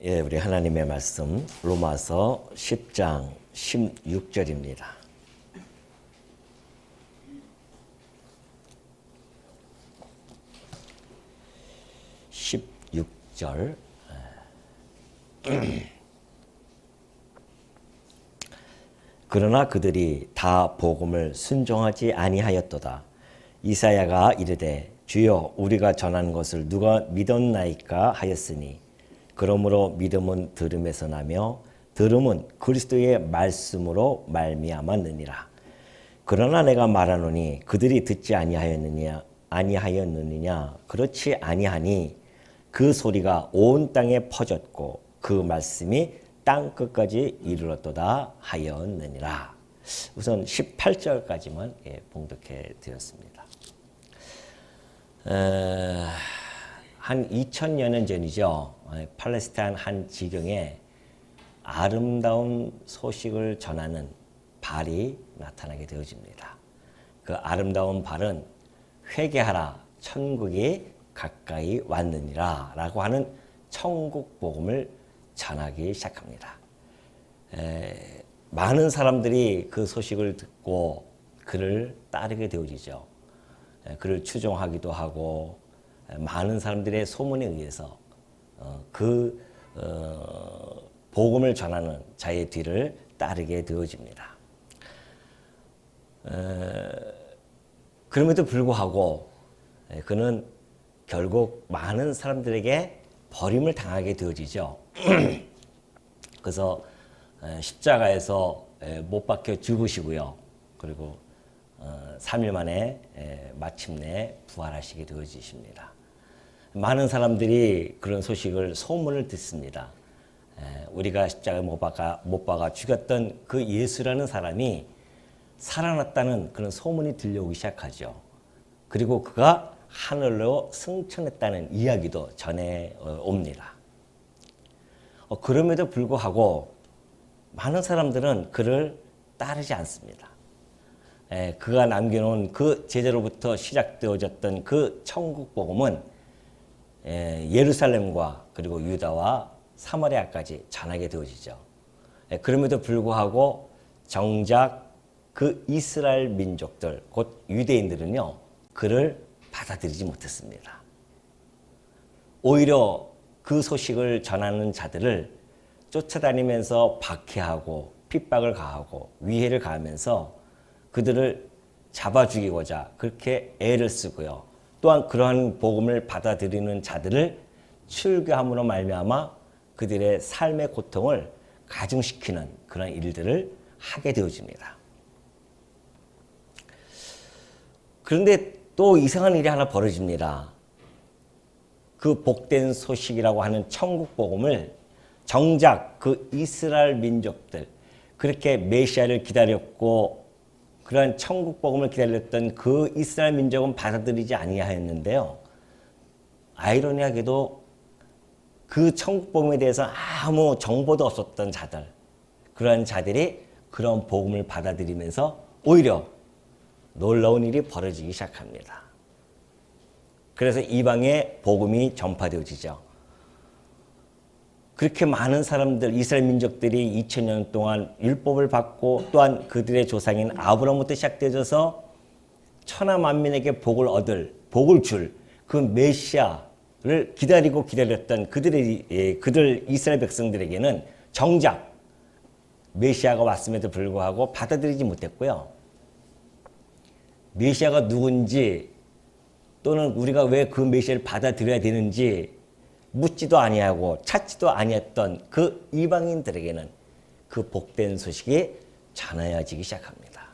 예, 우리 하나님의 말씀 로마서 10장 16절입니다. (16절) 그러나 그들이 다 복음을 순종하지 아니하였도다. 이사야가 이르되 주여 우리가 전한 것을 누가 믿었나이까 하였으니 그러므로 믿음은 들음에서 나며 들음은 그리스도의 말씀으로 말미암았느니라. 그러나 내가 말하노니 그들이 듣지 아니하였느냐 그렇지 아니하니 그 소리가 온 땅에 퍼졌고 그 말씀이 땅 끝까지 이르렀도다 하였느니라. 우선 18절까지만 봉독해 드렸습니다. 한 2000여 년 전이죠. 팔레스타인 한 지경에 아름다운 소식을 전하는 발이 나타나게 되어집니다. 그 아름다운 발은 회개하라 천국이 가까이 왔느니라 라고 하는 천국 복음을 전하기 시작합니다. 많은 사람들이 그 소식을 듣고 그를 따르게 되어지죠. 그를 추종하기도 하고 많은 사람들의 소문에 의해서 복음을 전하는 자의 뒤를 따르게 되어집니다. 그럼에도 불구하고 그는 결국 많은 사람들에게 버림을 당하게 되어지죠. 그래서 십자가에서 못 박혀 죽으시고요. 그리고 3일 만에 마침내 부활하시게 되어지십니다. 많은 사람들이 그런 소식을 소문을 듣습니다. 우리가 십자가에 못 박아 죽였던 그 예수라는 사람이 살아났다는 그런 소문이 들려오기 시작하죠. 그리고 그가 하늘로 승천했다는 이야기도 전해옵니다. 그럼에도 불구하고 많은 사람들은 그를 따르지 않습니다. 그가 남겨놓은 그 제자로부터 시작되어졌던 그 천국 복음은 예루살렘과 그리고 유다와 사마리아까지 전하게 되어지죠. 그럼에도 불구하고 정작 그 이스라엘 민족들, 곧 유대인들은요, 그를 받아들이지 못했습니다. 오히려 그 소식을 전하는 자들을 쫓아다니면서 박해하고 핍박을 가하고 위해를 가하면서 그들을 잡아 죽이고자 그렇게 애를 쓰고요. 또한 그러한 복음을 받아들이는 자들을 출교함으로 말미암아 그들의 삶의 고통을 가중시키는 그런 일들을 하게 되어집니다. 그런데 또 이상한 일이 하나 벌어집니다. 그 복된 소식이라고 하는 천국 복음을 정작 그 이스라엘 민족들, 그렇게 메시아를 기다렸고 그러한 천국 복음을 기다렸던 그 이스라엘 민족은 받아들이지 아니하였는데요. 아이러니하게도 그 천국 복음에 대해서 아무 정보도 없었던 자들, 그러한 자들이 그런 복음을 받아들이면서 오히려 놀라운 일이 벌어지기 시작합니다. 그래서 이방에 복음이 전파되어지죠. 그렇게 많은 사람들, 이스라엘 민족들이 2000년 동안 율법을 받고 또한 그들의 조상인 아브라함부터 시작되어져서 천하 만민에게 복을 줄 그 메시아를 기다렸던 그들 이스라엘 백성들에게는 정작 메시아가 왔음에도 불구하고 받아들이지 못했고요. 메시아가 누군지 또는 우리가 왜 그 메시아를 받아들여야 되는지 묻지도 아니하고 찾지도 아니했던 그 이방인들에게는 그 복된 소식이 전해지기 시작합니다.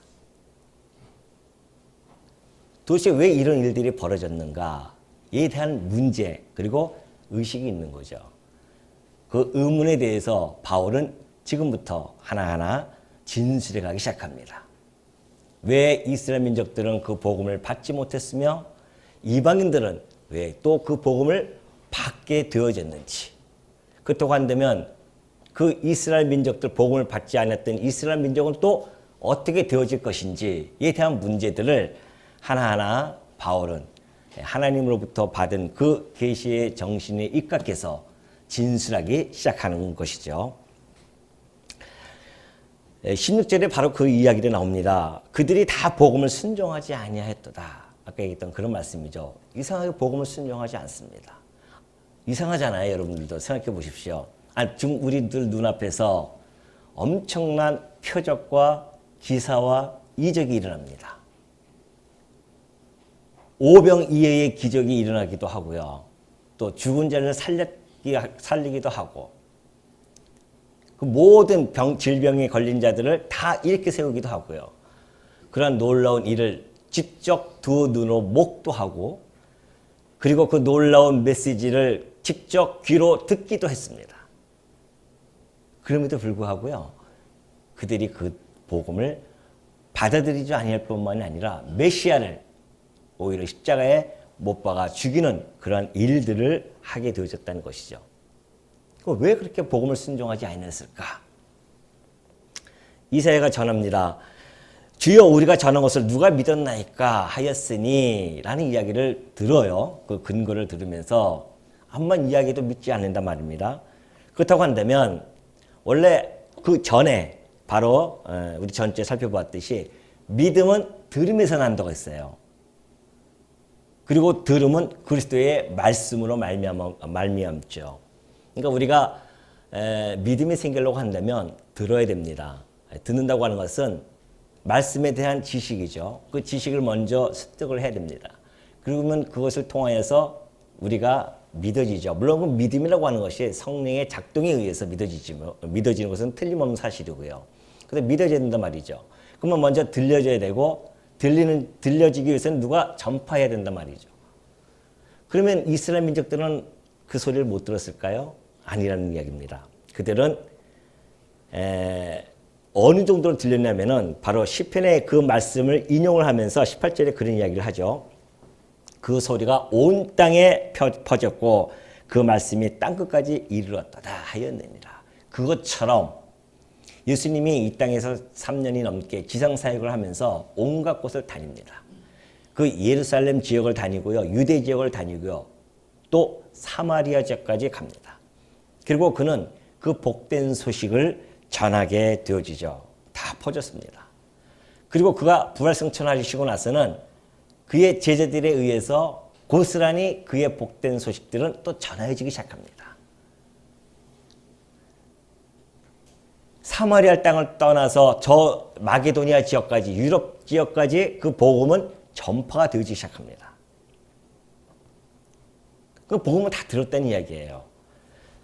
도대체 왜 이런 일들이 벌어졌는가에 대한 문제 그리고 의식이 있는 거죠. 그 의문에 대해서 바울은 지금부터 하나하나 진술해 가기 시작합니다. 왜 이스라엘 민족들은 그 복음을 받지 못했으며 이방인들은 왜 또 그 복음을 받게 되어졌는지, 그렇다고 한다면 그 이스라엘 민족들, 복음을 받지 않았던 이스라엘 민족은 또 어떻게 되어질 것인지에 대한 문제들을 하나하나 바울은 하나님으로부터 받은 그 계시의 정신에 입각해서 진술하기 시작하는 것이죠. 16절에 바로 그 이야기가 나옵니다. 그들이 다 복음을 순종하지 아니하였도다. 아까 얘기했던 그런 말씀이죠. 이상하게 복음을 순종하지 않습니다. 이상하잖아요. 여러분들도 생각해 보십시오. 지금 우리들 눈앞에서 엄청난 표적과 기사와 이적이 일어납니다. 오병이어의 기적이 일어나기도 하고요. 또 죽은 자를 살리기도 하고 그 모든 질병에 걸린 자들을 다 일으켜 세우기도 하고요. 그러한 놀라운 일을 직접 두 눈으로 목도하고 그리고 그 놀라운 메시지를 직접 귀로 듣기도 했습니다. 그럼에도 불구하고요. 그들이 그 복음을 받아들이지 아니할 뿐만이 아니라 메시아를 오히려 십자가에 못 박아 죽이는 그러한 일들을 하게 되어졌다는 것이죠. 왜 그렇게 복음을 순종하지 아니했을까? 이사야가 전합니다. 주여 우리가 전한 것을 누가 믿었나이까 하였으니 라는 이야기를 들어요. 그 근거를 들으면서 한번 이야기도 믿지 않는단 말입니다. 그렇다고 한다면 원래 그 전에 바로 우리 전주에 살펴보았듯이 믿음은 들음에서 난다고 했어요. 그리고 들음은 그리스도의 말씀으로 말미암죠. 그러니까 우리가 믿음이 생기려고 한다면 들어야 됩니다. 듣는다고 하는 것은 말씀에 대한 지식이죠. 그 지식을 먼저 습득을 해야 됩니다. 그러면 그것을 통하여서 우리가 믿어지죠. 물론 그 믿음이라고 하는 것이 성령의 작동에 의해서 믿어지는 것은 틀림없는 사실이고요. 근데 믿어져야 된단 말이죠. 그러면 먼저 들려줘야 되고 들려지기 위해서는 누가 전파해야 된단 말이죠. 그러면 이스라엘 민족들은 그 소리를 못 들었을까요? 아니라는 이야기입니다. 그들은 어느 정도로 들렸냐면은 바로 시편의 그 말씀을 인용을 하면서 18절에 그런 이야기를 하죠. 그 소리가 온 땅에 퍼졌고 그 말씀이 땅끝까지 이르렀다 하였느니라. 그것처럼 예수님이 이 땅에서 3년이 넘게 지상사역을 하면서 온갖 곳을 다닙니다. 그 예루살렘 지역을 다니고요. 유대 지역을 다니고요. 또 사마리아 지역까지 갑니다. 그리고 그는 그 복된 소식을 전하게 되어지죠. 다 퍼졌습니다. 그리고 그가 부활승천하시고 나서는 그의 제자들에 의해서 고스란히 그의 복된 소식들은 또 전해지기 시작합니다. 사마리아 땅을 떠나서 저 마게도니아 지역까지 유럽 지역까지 그 복음은 전파가 되기 시작합니다. 그 복음은 다 들었다는 이야기예요.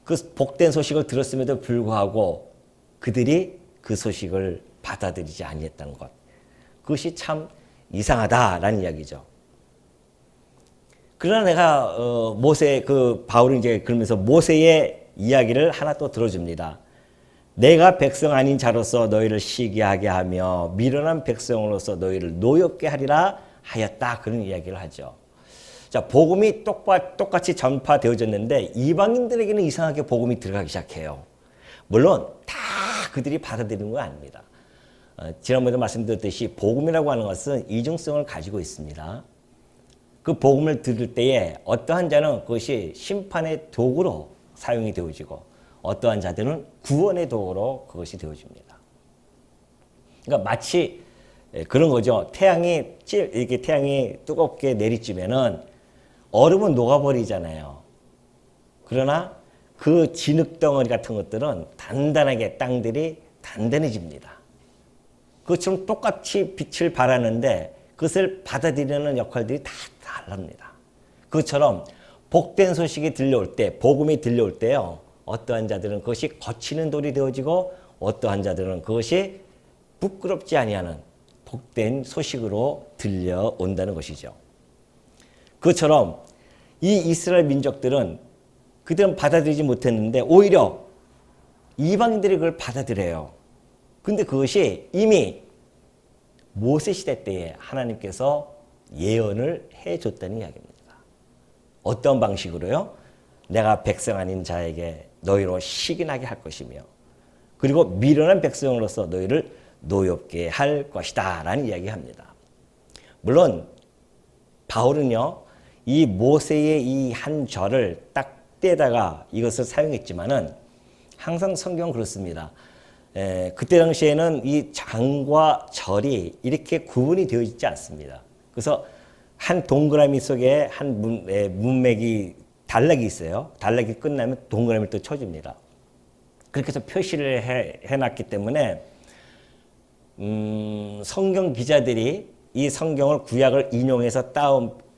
그 복된 소식을 들었음에도 불구하고 그들이 그 소식을 받아들이지 아니했다는 것. 그것이 참 이상하다라는 이야기죠. 그러나 내가 바울은 이제 그러면서 모세의 이야기를 하나 또 들어줍니다. 내가 백성 아닌 자로서 너희를 시기하게 하며 미련한 백성으로서 너희를 노엽게 하리라 하였다. 그런 이야기를 하죠. 자, 복음이 똑같이 전파되어졌는데 이방인들에게는 이상하게 복음이 들어가기 시작해요. 물론 다 그들이 받아들이는 건 아닙니다. 지난번에도 말씀드렸듯이 복음이라고 하는 것은 이중성을 가지고 있습니다. 그 복음을 들을 때에 어떠한 자는 그것이 심판의 도구로 사용이 되어지고 어떠한 자들은 구원의 도구로 그것이 되어집니다. 그러니까 마치 그런 거죠. 태양이 뜨겁게 내리쬐면은 얼음은 녹아버리잖아요. 그러나 그 진흙덩어리 같은 것들은 단단하게 땅들이 단단해집니다. 그것처럼 똑같이 빛을 발하는데 그것을 받아들이는 역할들이 다 다릅니다. 그것처럼 복된 소식이 들려올 때, 복음이 들려올 때요. 어떠한 자들은 그것이 거치는 돌이 되어지고 어떠한 자들은 그것이 부끄럽지 아니하는 복된 소식으로 들려온다는 것이죠. 그것처럼 이 이스라엘 민족들은 그들은 받아들이지 못했는데 오히려 이방인들이 그걸 받아들여요. 근데 그것이 이미 모세 시대 때에 하나님께서 예언을 해줬다는 이야기입니다. 어떤 방식으로요? 내가 백성 아닌 자에게 너희로 시기나게 할 것이며 그리고 미련한 백성으로서 너희를 노엽게 할 것이다 라는 이야기합니다. 물론 바울은요 이 모세의 이 한 절을 딱 때에다가 이것을 사용했지만은 항상 성경은 그렇습니다. 그때 당시에는 이 장과 절이 이렇게 구분이 되어 있지 않습니다. 그래서 한 동그라미 속에 한 문맥이 단락이 있어요. 단락이 끝나면 동그라미를 또 쳐줍니다. 그렇게 해서 표시를 해놨기 때문에 성경 기자들이 이 성경을 구약을 인용해서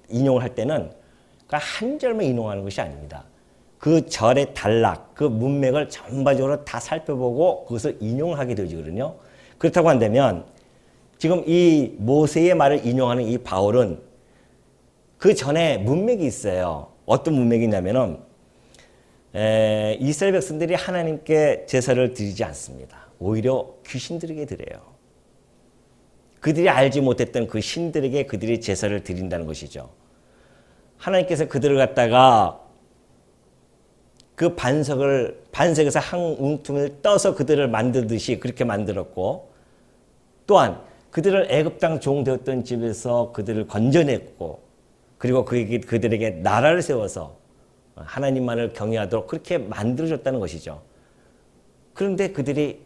인용을 할 때는 한 절만 인용하는 것이 아닙니다. 그 절의 단락, 그 문맥을 전반적으로 다 살펴보고 그것을 인용을 하게 되거든요. 그렇다고 한다면 지금 이 모세의 말을 인용하는 이 바울은 그 전에 문맥이 있어요. 어떤 문맥이 있냐면은 이스라엘 백성들이 하나님께 제사를 드리지 않습니다. 오히려 귀신들에게 드려요. 그들이 알지 못했던 그 신들에게 그들이 제사를 드린다는 것이죠. 하나님께서 그들을 갖다가 그 반석에서 한 웅퉁을 떠서 그들을 만들듯이 그렇게 만들었고, 또한 그들을 애굽 땅 종 되었던 집에서 그들을 건져냈고, 그리고 그들에게 나라를 세워서 하나님만을 경외하도록 그렇게 만들어줬다는 것이죠. 그런데 그들이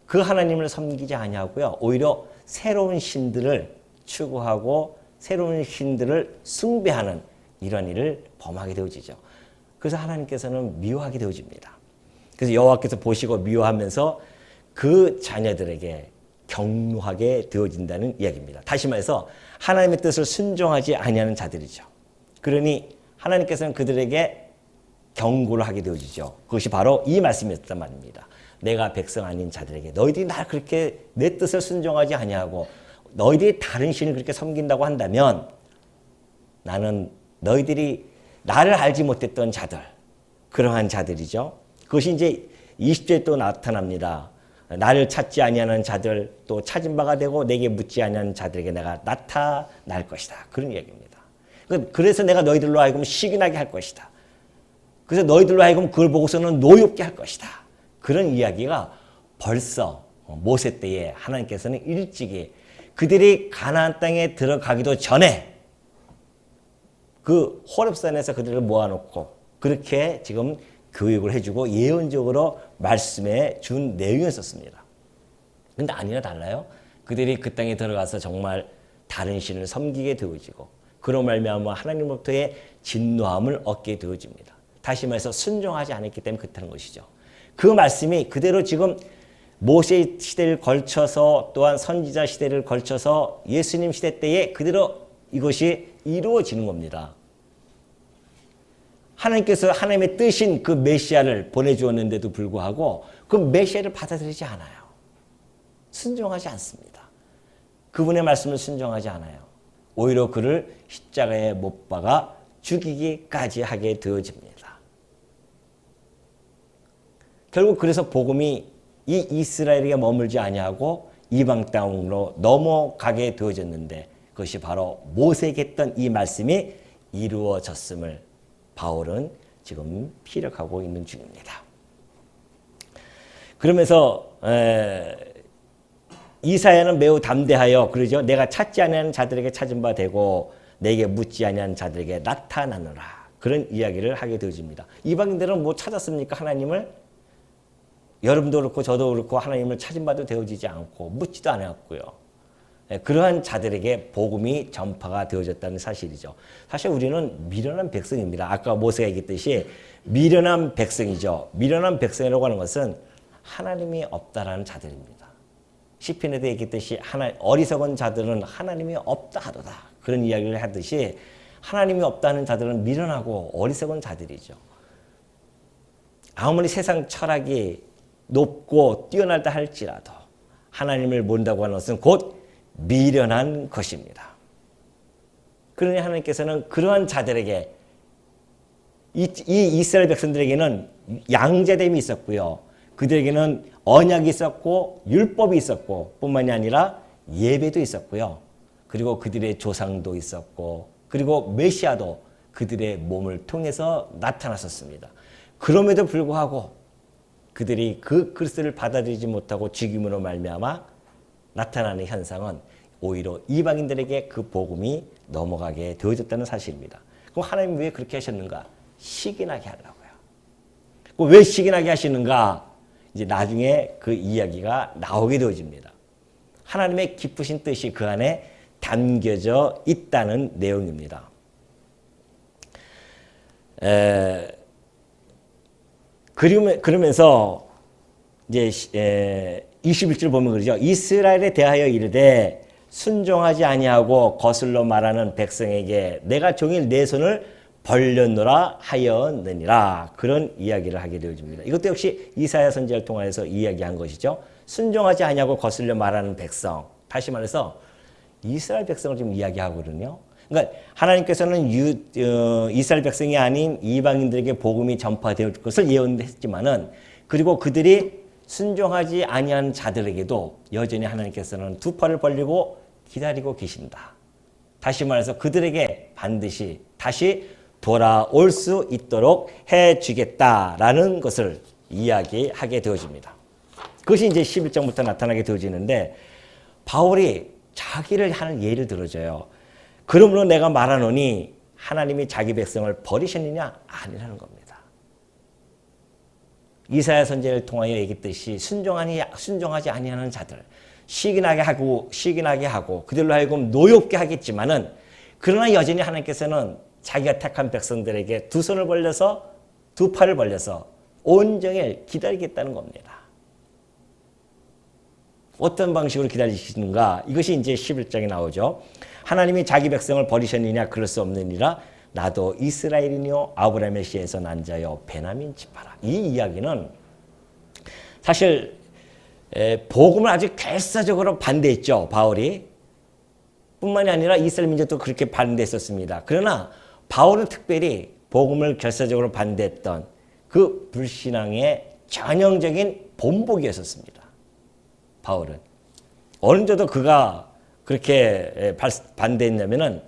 그 하나님을 섬기지 아니하고요, 오히려 새로운 신들을 추구하고 새로운 신들을 숭배하는 이런 일을 범하게 되어지죠. 그래서 하나님께서는 미워하게 되어집니다. 그래서 여호와께서 보시고 미워하면서 그 자녀들에게 경노하게 되어진다는 이야기입니다. 다시 말해서 하나님의 뜻을 순종하지 아니하는 자들이죠. 그러니 하나님께서는 그들에게 경고를 하게 되어지죠. 그것이 바로 이 말씀이었단 말입니다. 내가 백성 아닌 자들에게 너희들이 날 그렇게 내 뜻을 순종하지 아니하고 너희들이 다른 신을 그렇게 섬긴다고 한다면 나는 너희들이 나를 알지 못했던 자들, 그러한 자들이죠. 그것이 이제 20절에 또 나타납니다. 나를 찾지 아니하는 자들, 또 찾은 바가 되고 내게 묻지 아니하는 자들에게 내가 나타날 것이다. 그런 이야기입니다. 그래서 내가 너희들로 하여금 시기나게 할 것이다. 그래서 너희들로 하여금 그걸 보고서는 노엽게 할 것이다. 그런 이야기가 벌써 모세 때에 하나님께서는 일찍이 그들이 가나안 땅에 들어가기도 전에 그 호렙산에서 그들을 모아놓고 그렇게 지금 교육을 해주고 예언적으로 말씀해 준 내용이었습니다. 그런데 아니나 달라요. 그들이 그 땅에 들어가서 정말 다른 신을 섬기게 되어지고 그로 말미암아 하나님으로부터의 진노함을 얻게 되어집니다. 다시 말해서 순종하지 않았기 때문에 그렇다는 것이죠. 그 말씀이 그대로 지금 모세 시대를 걸쳐서 또한 선지자 시대를 걸쳐서 예수님 시대 때에 그대로 이것이 이루어지는 겁니다. 하나님께서 하나님의 뜻인 그 메시아를 보내주었는데도 불구하고 그 메시아를 받아들이지 않아요. 순종하지 않습니다. 그분의 말씀을 순종하지 않아요. 오히려 그를 십자가에 못 박아 죽이기까지 하게 되어집니다. 결국 그래서 복음이 이 이스라엘에게 머물지 아니하고 이방 땅으로 넘어가게 되어졌는데 그것이 바로 모세에게 했던 이 말씀이 이루어졌음을 바울은 지금 피력하고 있는 중입니다. 그러면서 이사야는 매우 담대하여 그러죠. 내가 찾지 아니하는 자들에게 찾은 바 되고 내게 묻지 아니하는 자들에게 나타나노라. 그런 이야기를 하게 되어집니다. 이방인들은 뭐 찾았습니까? 하나님을? 여러분도 그렇고 저도 그렇고 하나님을 찾은 바도 되어지지 않고 묻지도 않았고요. 그러한 자들에게 복음이 전파가 되어졌다는 사실이죠. 사실 우리는 미련한 백성입니다. 아까 모세가 얘기했듯이 미련한 백성이죠. 미련한 백성이라고 하는 것은 하나님이 없다라는 자들입니다. 시편에도 얘기했듯이 어리석은 자들은 하나님이 없다 하도다. 그런 이야기를 하듯이 하나님이 없다는 자들은 미련하고 어리석은 자들이죠. 아무리 세상 철학이 높고 뛰어나다 할지라도 하나님을 모른다고 하는 것은 곧 미련한 것입니다. 그러니 하나님께서는 그러한 자들에게 이 이스라엘 백성들에게는 양자됨이 있었고요. 그들에게는 언약이 있었고 율법이 있었고 뿐만이 아니라 예배도 있었고요. 그리고 그들의 조상도 있었고 그리고 메시아도 그들의 몸을 통해서 나타났었습니다. 그럼에도 불구하고 그들이 그 그리스도를 받아들이지 못하고 죽임으로 말미암아 나타나는 현상은 오히려 이방인들에게 그 복음이 넘어가게 되어졌다는 사실입니다. 그럼 하나님이 왜 그렇게 하셨는가? 시기나게 하려고요. 왜 시기나게 하시는가? 이제 나중에 그 이야기가 나오게 되어집니다. 하나님의 기쁘신 뜻이 그 안에 담겨져 있다는 내용입니다. 그러면서 이제 21절 보면 그러죠. 이스라엘에 대하여 이르되 순종하지 아니하고 거슬러 말하는 백성에게 내가 종일 내 손을 벌렸노라 하였느니라. 그런 이야기를 하게 되어집니다. 이것도 역시 이사야 선지자를 통해서 이야기한 것이죠. 순종하지 아니하고 거슬려 말하는 백성. 다시 말해서 이스라엘 백성을 지금 이야기하거든요. 그러니까 하나님께서는 이스라엘 백성이 아닌 이방인들에게 복음이 전파될 것을 예언했지만은 그리고 그들이 순종하지 아니한 자들에게도 여전히 하나님께서는 두 팔을 벌리고 기다리고 계신다. 다시 말해서 그들에게 반드시 다시 돌아올 수 있도록 해주겠다라는 것을 이야기하게 되어집니다. 그것이 이제 11장부터 나타나게 되어지는데 바울이 자기를 하는 예를 들어줘요. 그러므로 내가 말하노니 하나님이 자기 백성을 버리셨느냐? 아니라는 겁니다. 이사야 선지자를 통하여 얘기했듯이 순종하지 아니하는 자들, 시기나게 하고 그들로 하여금 노엽게 하겠지만은 그러나 여전히 하나님께서는 자기가 택한 백성들에게 두 손을 벌려서 두 팔을 벌려서 온종일 기다리겠다는 겁니다. 어떤 방식으로 기다리시는가? 이것이 이제 11장에 나오죠. 하나님이 자기 백성을 버리셨느냐? 그럴 수 없느니라. 나도 이스라엘이뇨 아브라함의 씨에서 난 자여 베냐민 지파라. 이 이야기는 사실 복음을 아주 결사적으로 반대했죠. 바울이. 뿐만이 아니라 이스라엘 민족도 그렇게 반대했었습니다. 그러나 바울은 특별히 복음을 결사적으로 반대했던 그 불신앙의 전형적인 본보기였었습니다. 바울은. 어느 정도 그가 그렇게 반대했냐면은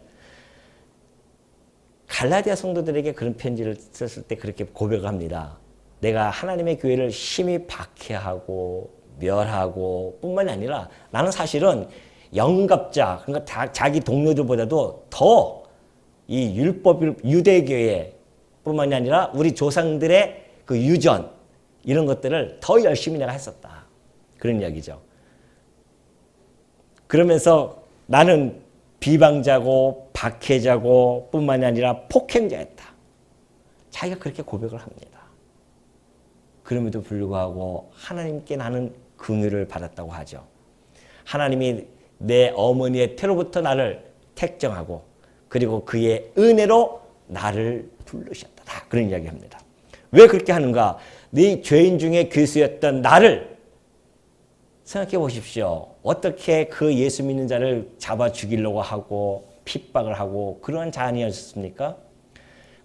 갈라디아 성도들에게 그런 편지를 썼을 때 그렇게 고백을 합니다. 내가 하나님의 교회를 심히 박해하고 멸하고 뿐만이 아니라 나는 사실은 영갑자, 그러니까 자기 동료들보다도 더 이 유대교회 뿐만이 아니라 우리 조상들의 그 유전 이런 것들을 더 열심히 내가 했었다. 그런 이야기죠. 그러면서 나는 비방자고 박해자고 뿐만이 아니라 폭행자였다. 자기가 그렇게 고백을 합니다. 그럼에도 불구하고 하나님께 나는 긍휼을 받았다고 하죠. 하나님이 내 어머니의 태로부터 나를 택정하고 그리고 그의 은혜로 나를 부르셨다. 그런 이야기합니다. 왜 그렇게 하는가? 네 죄인 중에 괴수였던 나를 생각해 보십시오. 어떻게 그 예수 믿는 자를 잡아 죽이려고 하고 핍박을 하고 그런 자 아니었습니까?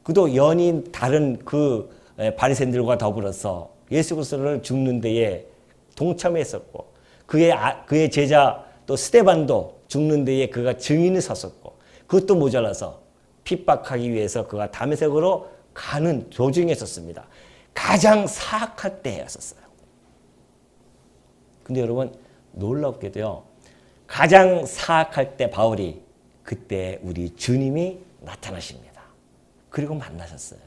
그도 연인 다른 그 바리새인들과 더불어서 예수 그리스도를 죽는 데에 동참했었고 그의 제자 또 스데반도 죽는 데에 그가 증인이 섰었고 그것도 모자라서 핍박하기 위해서 그가 다메섹으로 가는 도중에 있었습니다. 가장 사악할 때였었어요. 근데 여러분 놀랍게도요. 가장 사악할 때 바울이 그때 우리 주님이 나타나십니다. 그리고 만나셨어요.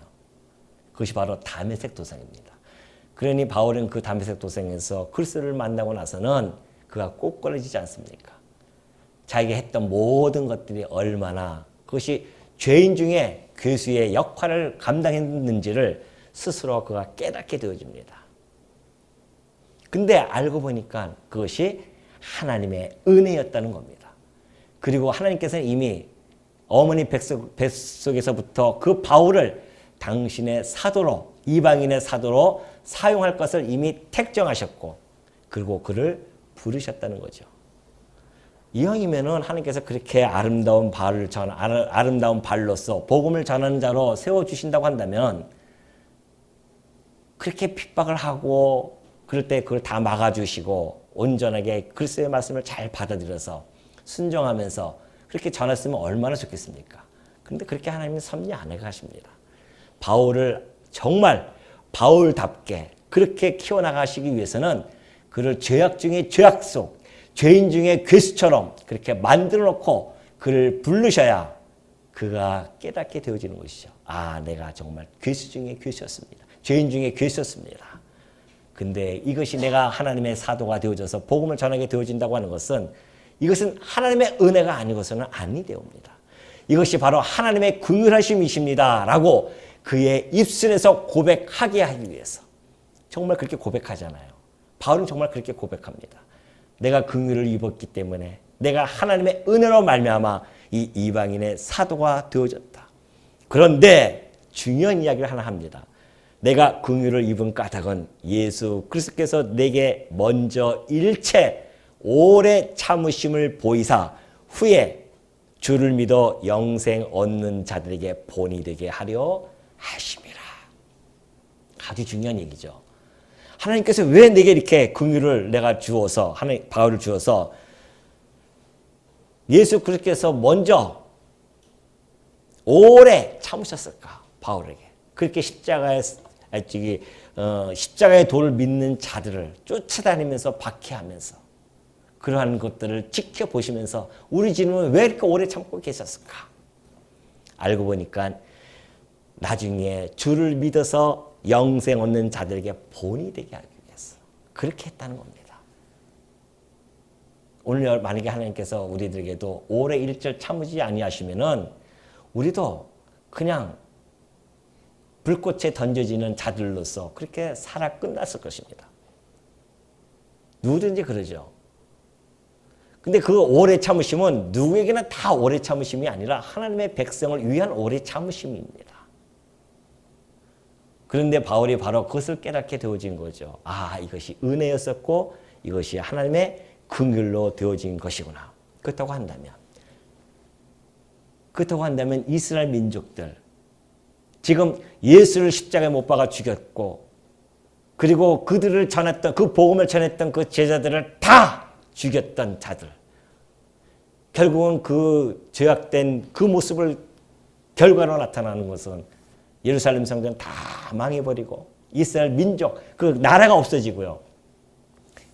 그것이 바로 다메섹 도상입니다. 그러니 바울은 그 다메섹 도상에서 그리스도를 만나고 나서는 그가 꼬꾸라지지 않습니까? 자기가 했던 모든 것들이 얼마나 그것이 죄인 중에 괴수의 역할을 감당했는지를 스스로 그가 깨닫게 되어집니다. 근데 알고 보니까 그것이 하나님의 은혜였다는 겁니다. 그리고 하나님께서는 이미 어머니 뱃속에서부터 그 바울을 당신의 사도로 이방인의 사도로 사용할 것을 이미 택정하셨고 그리고 그를 부르셨다는 거죠. 이왕이면은 하나님께서 그렇게 아름다운 발로서 복음을 전하는 자로 세워주신다고 한다면 그렇게 핍박을 하고 그럴 때 그걸 다 막아주시고 온전하게 그리스도의 말씀을 잘 받아들여서 순종하면서 그렇게 전했으면 얼마나 좋겠습니까? 그런데 그렇게 하나님은 섭리 안 해가십니다. 바울을 정말 바울답게 그렇게 키워나가시기 위해서는 그를 죄악 중에 죄악 속 죄인 중에 괴수처럼 그렇게 만들어 놓고 그를 부르셔야 그가 깨닫게 되어지는 것이죠. 아, 내가 정말 괴수 중에 괴수였습니다. 죄인 중에 계셨습니다. 근데 이것이 내가 하나님의 사도가 되어져서 복음을 전하게 되어진다고 하는 것은 이것은 하나님의 은혜가 아니고서는 아니 되옵니다. 이것이 바로 하나님의 긍휼하심이십니다 라고 그의 입술에서 고백하게 하기 위해서 정말 그렇게 고백하잖아요. 바울은 정말 그렇게 고백합니다. 내가 긍휼을 입었기 때문에 내가 하나님의 은혜로 말미암아 이 이방인의 사도가 되어졌다. 그런데 중요한 이야기를 하나 합니다. 내가 긍휼을 입은 까닭은 예수 그리스도께서 내게 먼저 일체 오래 참으심을 보이사 후에 주를 믿어 영생 얻는 자들에게 본이 되게 하려 하심이라. 아주 중요한 얘기죠. 하나님께서 왜 내게 이렇게 긍휼을 내가 주어서 바울을 주어서 예수 그리스도께서 먼저 오래 참으셨을까? 바울에게. 그렇게 십자가의 돌을 믿는 자들을 쫓아다니면서 박해하면서 그러한 것들을 지켜보시면서 우리 주님은 왜 이렇게 오래 참고 계셨을까? 알고 보니까 나중에 주를 믿어서 영생 얻는 자들에게 본이 되게 하기 위해서 그렇게 했다는 겁니다. 오늘 만약에 하나님께서 우리들에게도 오래 일절 참으지 아니하시면은 우리도 그냥 불꽃에 던져지는 자들로서 그렇게 살아 끝났을 것입니다. 누구든지 그러죠. 근데 그 오래 참으심은 누구에게나 다 오래 참으심이 아니라 하나님의 백성을 위한 오래 참으심입니다. 그런데 바울이 바로 그것을 깨닫게 되어진 거죠. 아, 이것이 은혜였었고 이것이 하나님의 긍휼로 되어진 것이구나. 그렇다고 한다면 이스라엘 민족들 지금 예수를 십자가에 못 박아 죽였고 그리고 그들을 전했던 그 복음을 전했던 그 제자들을 다 죽였던 자들 결국은 그 죄악된 그 모습을 결과로 나타나는 것은 예루살렘 성전 다 망해버리고 이스라엘 민족 그 나라가 없어지고요.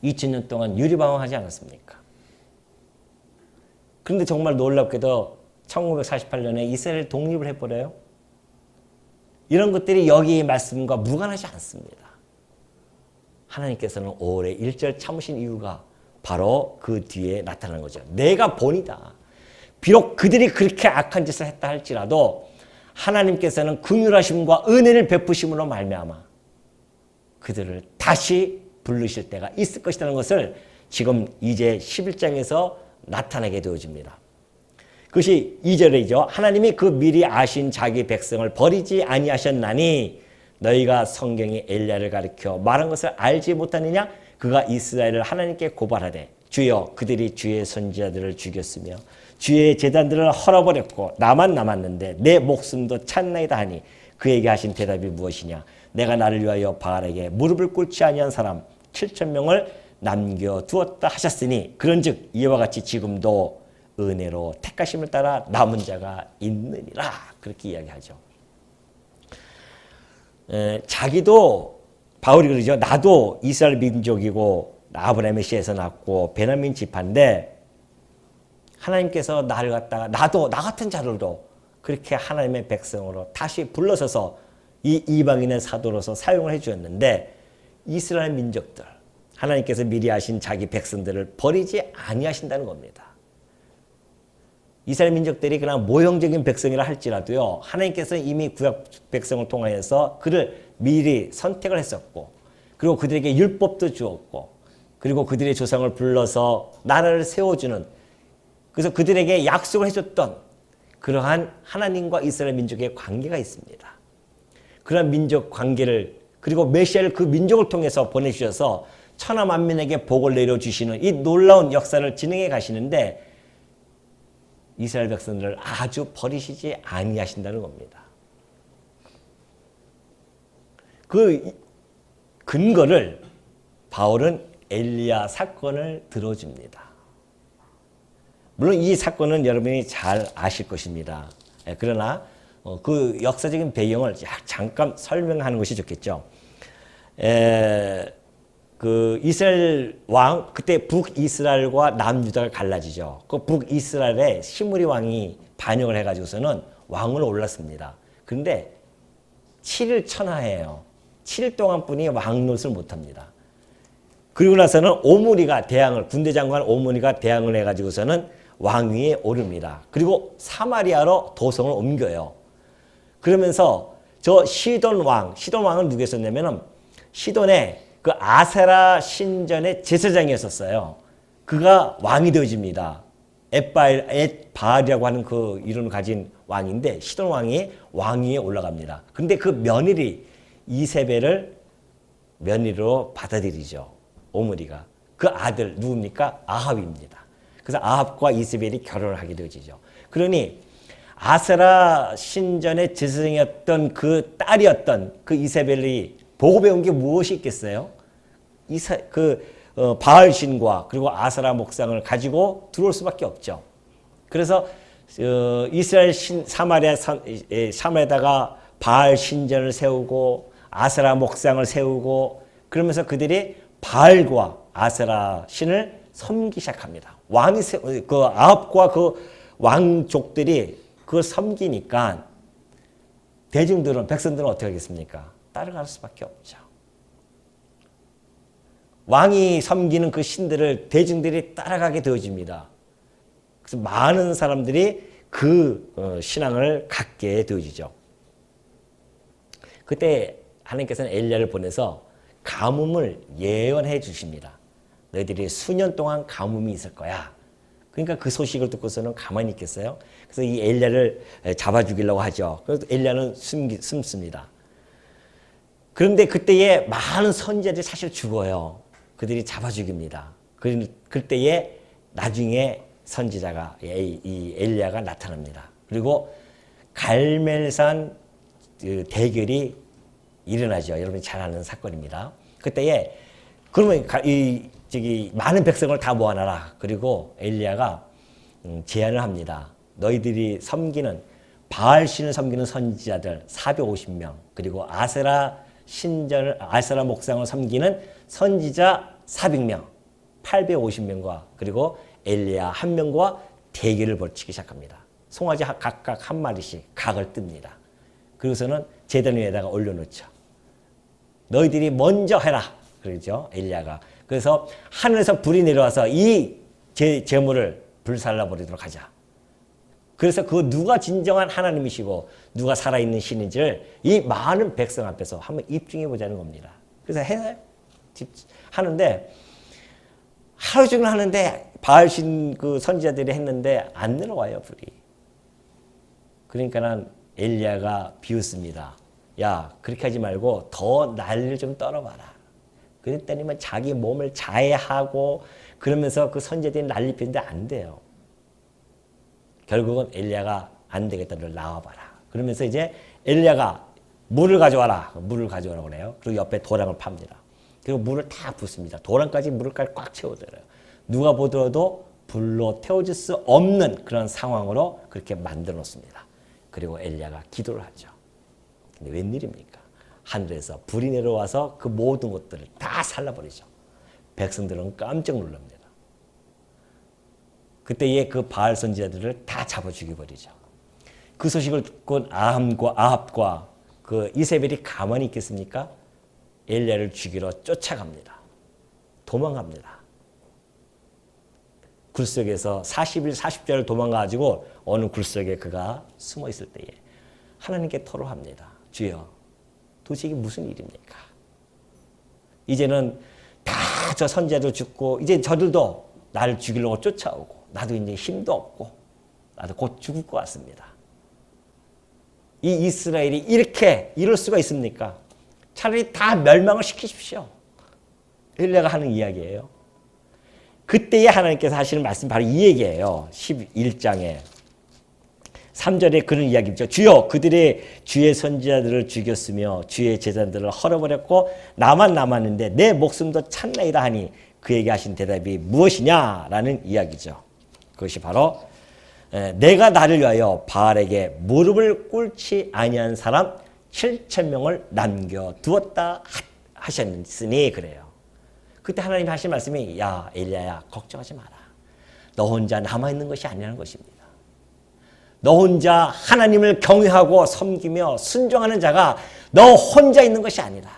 2000년 동안 유리방황하지 않았습니까? 그런데 정말 놀랍게도 1948년에 이스라엘 독립을 해버려요. 이런 것들이 여기 말씀과 무관하지 않습니다. 하나님께서는 오래 일절 참으신 이유가 바로 그 뒤에 나타나는 거죠. 내가 본이다. 비록 그들이 그렇게 악한 짓을 했다 할지라도 하나님께서는 긍휼하심과 은혜를 베푸심으로 말미암아 그들을 다시 부르실 때가 있을 것이라는 것을 지금 이제 11장에서 나타나게 되어집니다. 그것이 2절이죠. 하나님이 그 미리 아신 자기 백성을 버리지 아니하셨나니 너희가 성경이 엘리야를 가리켜 말한 것을 알지 못하느냐? 그가 이스라엘을 하나님께 고발하되 주여 그들이 주의 선지자들을 죽였으며 주의 제단들을 헐어버렸고 나만 남았는데 내 목숨도 찾나이다 하니 그에게 하신 대답이 무엇이냐? 내가 나를 위하여 바알에게 무릎을 꿇지 아니한 사람 7,000명을 남겨두었다 하셨으니 그런즉 이와 같이 지금도 은혜로 택하심을 따라 남은 자가 있느니라. 그렇게 이야기하죠. 자기도 바울이 그러죠. 나도 이스라엘 민족이고 아브라함의 씨에서 났고 베냐민 지파인데 하나님께서 나를 갖다가 나도 나 같은 자들도 그렇게 하나님의 백성으로 다시 불러서서 이 이방인의 사도로서 사용을 해주었는데 이스라엘 민족들 하나님께서 미리 하신 자기 백성들을 버리지 아니하신다는 겁니다. 이스라엘 민족들이 그냥 모형적인 백성이라 할지라도요. 하나님께서 이미 구약 백성을 통하여서 그를 미리 선택을 했었고 그리고 그들에게 율법도 주었고 그리고 그들의 조상을 불러서 나라를 세워주는 그래서 그들에게 약속을 해줬던 그러한 하나님과 이스라엘 민족의 관계가 있습니다. 그런 민족 관계를 그리고 메시아를 그 민족을 통해서 보내주셔서 천하 만민에게 복을 내려주시는 이 놀라운 역사를 진행해 가시는데 이스라엘 백성들을 아주 버리시지 아니하신다는 겁니다. 그 근거를 바울은 엘리야 사건을 들어줍니다. 물론 이 사건은 여러분이 잘 아실 것입니다. 그러나 그 역사적인 배경을 잠깐 설명하는 것이 좋겠죠. 그 이스라엘 왕 그때 북이스라엘과 남유다가 갈라지죠. 그 북이스라엘에 시므리 왕이 반역을 해가지고서는 왕으로 올랐습니다. 그런데 7일 천하예요. 7일 동안뿐이 왕 노릇을 못합니다. 그리고 나서는 오므리가 대항을 군대 장관 오므리가 대항을 해가지고서는 왕위에 오릅니다. 그리고 사마리아로 도성을 옮겨요. 그러면서 저 시돈 왕은 누구였었냐면은 시돈의 그 아세라 신전의 제사장이었었어요. 그가 왕이 되어집니다. 엣바알이라고 하는 그 이름을 가진 왕인데 시돈 왕이 왕위에 올라갑니다. 그런데 그 며느리 이세벨을 며느리로 받아들이죠. 오므리가. 그 아들 누굽니까? 아합입니다. 그래서 아합과 이세벨이 결혼을 하게 되어지죠. 그러니 아세라 신전의 제사장이었던 그 딸이었던 그 이세벨이 보고 배운 게 무엇이 있겠어요? 바알 신과 그리고 아세라 목상을 가지고 들어올 수밖에 없죠. 그래서 이스라엘 사마리아에다가 바알 신전을 세우고 아세라 목상을 세우고 그러면서 그들이 바알과 아세라 신을 섬기기 시작합니다. 그 아합과 그 왕족들이 그걸 섬기니까 대중들은 백성들은 어떻게 하겠습니까? 따라갈 수밖에 없죠. 왕이 섬기는 그 신들을 대중들이 따라가게 되어집니다. 그래서 많은 사람들이 그 신앙을 갖게 되어지죠. 그때 하나님께서는 엘리야를 보내서 가뭄을 예언해 주십니다. 너희들이 수년 동안 가뭄이 있을 거야. 그러니까 그 소식을 듣고서는 가만히 있겠어요? 그래서 이 엘리야를 잡아 죽이려고 하죠. 그래서 엘리야는 숨습니다. 그런데 그때에 많은 선지자들이 사실 죽어요. 그들이 잡아 죽입니다. 그때에 나중에 선지자가 이 엘리야가 나타납니다. 그리고 갈멜산 대결이 일어나죠. 여러분이 잘 아는 사건입니다. 그때에 그러면 많은 백성을 다 모아놔라. 그리고 엘리야가 제안을 합니다. 너희들이 섬기는 바알 신을 섬기는 선지자들 450명 그리고 아세라 목상을 섬기는 선지자 400명 850명과 그리고 엘리야 한 명과 대결을 벌이기 시작합니다. 송아지 각각 한 마리씩 각을 뜹니다. 그리고서는 제단 위에다가 올려놓죠. 너희들이 먼저 해라. 그러죠. 엘리야가. 그래서 하늘에서 불이 내려와서 이 제물을 불살라 버리도록 하자. 그래서 그 누가 진정한 하나님이시고 누가 살아있는 신인지를 이 많은 백성 앞에서 한번 입증해 보자는 겁니다. 그래서 하는데 하루 종일 하는데 바알신 그 선지자들이 했는데 안 내려와요, 불이. 그러니까 난 엘리야가 비웃습니다. 야, 그렇게 하지 말고 더 난리를 좀 떨어봐라. 그랬더니만 자기 몸을 자해하고 그러면서 그 선지자들이 난리 피는데 안 돼요. 결국은 엘리야가 안 되겠다, 너 나와봐라. 그러면서 이제 엘리야가 물을 가져와라. 물을 가져오라고 그래요. 그리고 옆에 도랑을 팝니다. 그리고 물을 다 붓습니다. 도랑까지 물을까지 꽉 채워들어요. 누가 보더라도 불로 태워질 수 없는 그런 상황으로 그렇게 만들어 놓습니다. 그리고 엘리야가 기도를 하죠. 근데 웬일입니까? 하늘에서 불이 내려와서 그 모든 것들을 다 살라버리죠. 백성들은 깜짝 놀랍니다. 그때의 그 바알 선지자들을 다 잡아 죽여버리죠. 그 소식을 듣고 아합과 그 이세벨이 가만히 있겠습니까? 엘리야를 죽이러 쫓아갑니다. 도망갑니다. 굴속에서 40일 40자를 도망가가지고 어느 굴속에 그가 숨어 있을 때에 하나님께 토로합니다. 주여, 도대체 이게 무슨 일입니까? 이제는 다 저 선지자도 죽고 이제 저들도 나를 죽이려고 쫓아오고 나도 이제 힘도 없고 나도 곧 죽을 것 같습니다. 이 이스라엘이 이렇게 이럴 수가 있습니까? 차라리 다 멸망을 시키십시오. 엘리야가 하는 이야기예요. 그때에 하나님께서 하시는 말씀 바로 이 얘기예요. 11장에 3절에 그런 이야기죠. 주여, 그들의 주의 선지자들을 죽였으며 주의 제자들을 헐어버렸고 나만 남았는데 내 목숨도 찾나이다 하니 그에게 하신 대답이 무엇이냐라는 이야기죠. 그것이 바로 내가 나를 위하여 바알에게 무릎을 꿇지 아니한 사람 7,000명을 남겨두었다 하셨으니 그래요. 그때 하나님이 하신 말씀이 야 엘리야야 걱정하지 마라. 너 혼자 남아있는 것이 아니라는 것입니다. 너 혼자 하나님을 경외하고 섬기며 순종하는 자가 너 혼자 있는 것이 아니라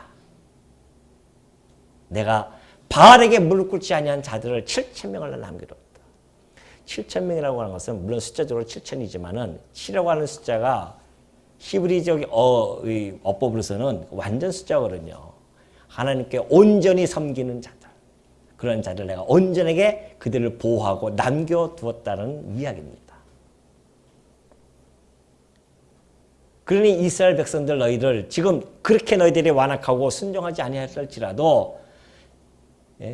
내가 바알에게 무릎 꿇지 아니한 자들을 7,000명을 남겨뒀다. 7,000명이라고 하는 것은 물론 숫자적으로 7,000이지만은 7이라고 하는 숫자가 히브리적 어법으로서는 완전 숫자거든요. 하나님께 온전히 섬기는 자들, 그런 자들 내가 온전하게 그들을 보호하고 남겨두었다는 이야기입니다. 그러니 이스라엘 백성들 너희들 지금 그렇게 너희들이 완악하고 순종하지 아니할지라도